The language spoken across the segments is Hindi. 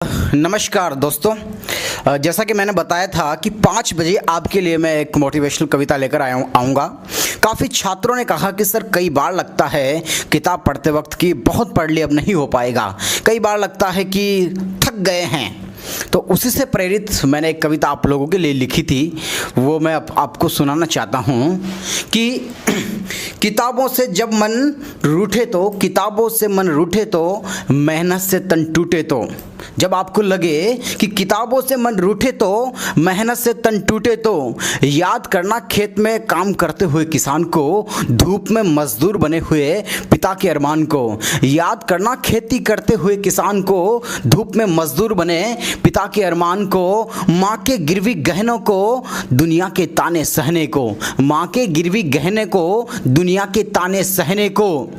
नमस्कार दोस्तों, जैसा कि मैंने बताया था कि 5 बजे आपके लिए मैं एक मोटिवेशनल कविता लेकर आऊँगा। काफ़ी छात्रों ने कहा कि सर कई बार लगता है किताब पढ़ते वक्त कि बहुत पढ़ ली, अब नहीं हो पाएगा। कई बार लगता है कि थक गए हैं। तो उसी से प्रेरित मैंने एक कविता आप लोगों के लिए लिखी थी, वो मैं आपको सुनाना चाहता हूँ कि किताबों से जब मन रूठे तो, किताबों से मन रूठे तो, मेहनत से तन टूटे तो। जब आपको लगे कि किताबों से मन रूठे तो, मेहनत से तन टूटे तो, याद करना खेत में काम करते हुए किसान को, धूप में मजदूर बने हुए पिता के अरमान को। याद करना खेती करते हुए किसान को, धूप में मजदूर बने पिता के अरमान को। माँ के गिरवी गहनों को, दुनिया के ताने सहने को। माँ के गिरवी गहने को, दुनिया के ताने सहने को।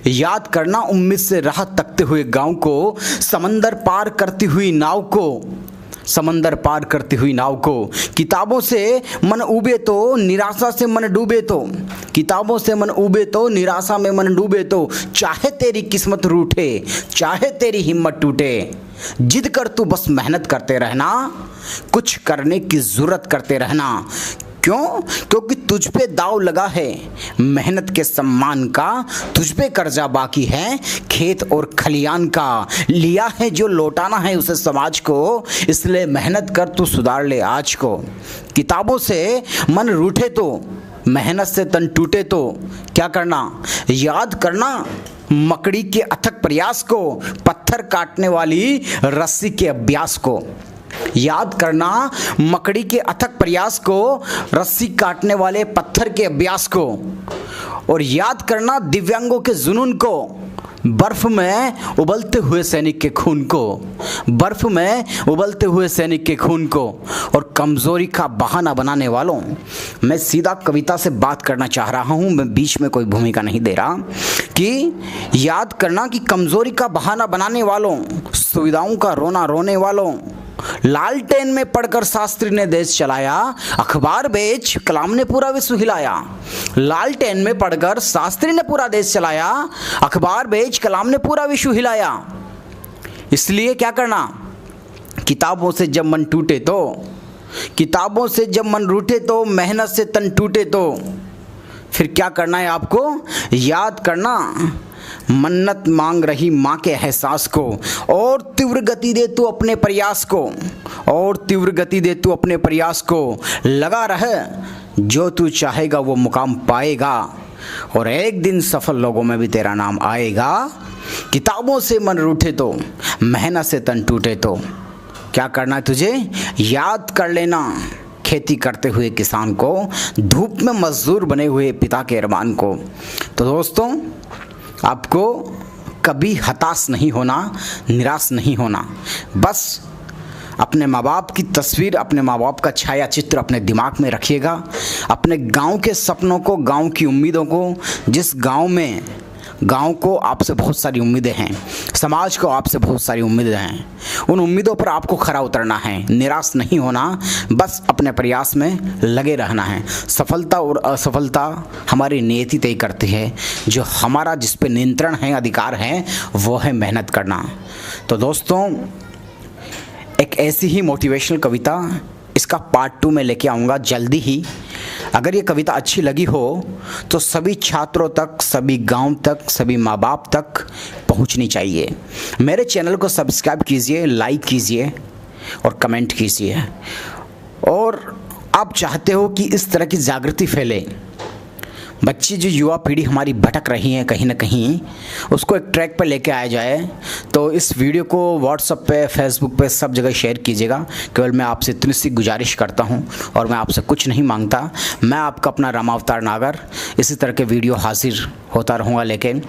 याद करना उम्मीद से राह तकते हुए गांव को, समंदर पार करती हुई नाव को। समंदर पार करती हुई नाव को। किताबों से मन उबे तो, निराशा से मन डूबे तो। किताबों से मन उबे तो, निराशा में मन डूबे तो। चाहे तेरी किस्मत रूठे, चाहे तेरी हिम्मत टूटे, जिद कर तू बस मेहनत करते रहना, कुछ करने की जरूरत करते रहना। क्यों? क्योंकि तुझ पे दाव लगा है मेहनत के सम्मान का, तुझ पे कर्जा बाकी है खेत और खलियान का। लिया है जो लौटाना है उसे समाज को, इसलिए मेहनत कर तू सुधार ले आज को। किताबों से मन रूठे तो, मेहनत से तन टूटे तो, क्या करना? याद करना मकड़ी के अथक प्रयास को, पत्थर काटने वाली रस्सी के अभ्यास को। याद करना मकड़ी के अथक प्रयास को, रस्सी काटने वाले पत्थर के अभ्यास को। और याद करना दिव्यांगों के जुनून को, बर्फ में उबलते हुए सैनिक के खून को। बर्फ में उबलते हुए सैनिक के खून को। और कमजोरी का बहाना बनाने वालों, मैं सीधा कविता से बात करना चाह रहा हूं, मैं बीच में कोई भूमिका नहीं दे रहा। कि याद करना कि कमजोरी का बहाना बनाने वालों, सुविधाओं का रोना रोने वालों, लालटेन में पढ़कर शास्त्री ने देश चलाया, अखबार बेच कलाम ने पूरा विश्व हिलाया। लालटेन में पढ़कर शास्त्री ने पूरा देश चलाया, अखबार बेच कलाम ने पूरा विश्व हिलाया। इसलिए क्या करना? किताबों से जब मन टूटे तो, किताबों से जब मन रूठे तो, मेहनत से तन टूटे तो, फिर क्या करना है आपको? याद करना मन्नत मांग रही माँ के एहसास को, और तीव्र गति दे तू अपने प्रयास को। और तीव्र गति दे तू अपने प्रयास को। लगा रहे, जो तू चाहेगा वो मुकाम पाएगा, और एक दिन सफल लोगों में भी तेरा नाम आएगा। किताबों से मन रूठे तो, मेहनत से तन टूटे तो, क्या करना है तुझे? याद कर लेना खेती करते हुए किसान को, धूप में मजदूर बने हुए पिता के अरमान को। तो दोस्तों, आपको कभी हताश नहीं होना, निराश नहीं होना। बस अपने माँ बाप की तस्वीर, अपने माँ बाप का छाया चित्र अपने दिमाग में रखिएगा। अपने गांव के सपनों को, गांव की उम्मीदों को, जिस गांव को आपसे बहुत सारी उम्मीदें हैं, समाज को आपसे बहुत सारी उम्मीदें हैं, उन उम्मीदों पर आपको खरा उतरना है। निराश नहीं होना, बस अपने प्रयास में लगे रहना है। सफलता और असफलता हमारी नियति तय करती है। जो हमारा जिस पे नियंत्रण है, अधिकार है, वो है मेहनत करना। तो दोस्तों, एक ऐसी ही मोटिवेशनल कविता, इसका पार्ट 2 में लेके आऊँगा जल्दी ही। अगर ये कविता अच्छी लगी हो तो सभी छात्रों तक, सभी गांव तक, सभी माँ बाप तक पहुंचनी चाहिए। मेरे चैनल को सब्सक्राइब कीजिए, लाइक कीजिए और कमेंट कीजिए। और आप चाहते हो कि इस तरह की जागृति फैले, बच्ची जो युवा पीढ़ी हमारी भटक रही है कहीं ना कहीं, उसको एक ट्रैक पर लेके आया जाए, तो इस वीडियो को व्हाट्सएप पे, फेसबुक पे, सब जगह शेयर कीजिएगा। केवल मैं आपसे इतनी सी गुजारिश करता हूं, और मैं आपसे कुछ नहीं मांगता। मैं आपका अपना रामावतार नागर इसी तरह के वीडियो हाजिर होता रहूँगा। लेकिन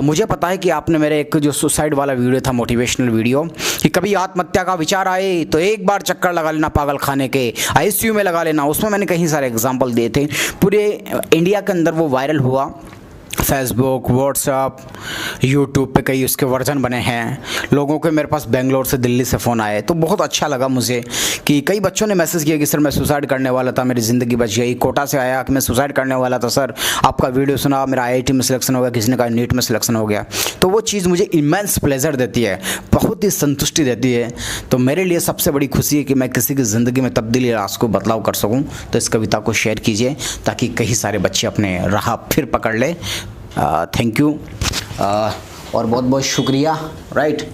मुझे पता है कि आपने मेरे एक जो सुसाइड वाला वीडियो था, मोटिवेशनल वीडियो, कि कभी आत्महत्या का विचार आए तो एक बार चक्कर लगा लेना पागल खाने के, ICU में लगा लेना, उसमें मैंने कई सारे एग्जाम्पल दिए थे। पूरे इंडिया के अंदर वो वायरल हुआ। फेसबुक, व्हाट्सअप, यूट्यूब पे कई उसके वर्जन बने हैं। लोगों के मेरे पास बेंगलोर से, दिल्ली से फ़ोन आए, तो बहुत अच्छा लगा मुझे कि कई बच्चों ने मैसेज किया कि सर मैं सुसाइड करने वाला था, मेरी ज़िंदगी बच गई। कोटा से आया कि मैं सुसाइड करने वाला था सर, आपका वीडियो सुना, मेरा आईआईटी में सिलेक्शन हो गया, किसी ने कहा नीट में सिलेक्शन हो गया। तो वो चीज़ मुझे इमेंस प्लेजर देती है, बहुत ही संतुष्टि देती है। तो मेरे लिए सबसे बड़ी खुशी है कि मैं किसी की ज़िंदगी में तब्दीली रास को बदलाव कर सकूं। तो इस कविता को शेयर कीजिए ताकि कई सारे बच्चे अपने राह फिर पकड़ ले। थैंक यू और बहुत बहुत शुक्रिया। राइट।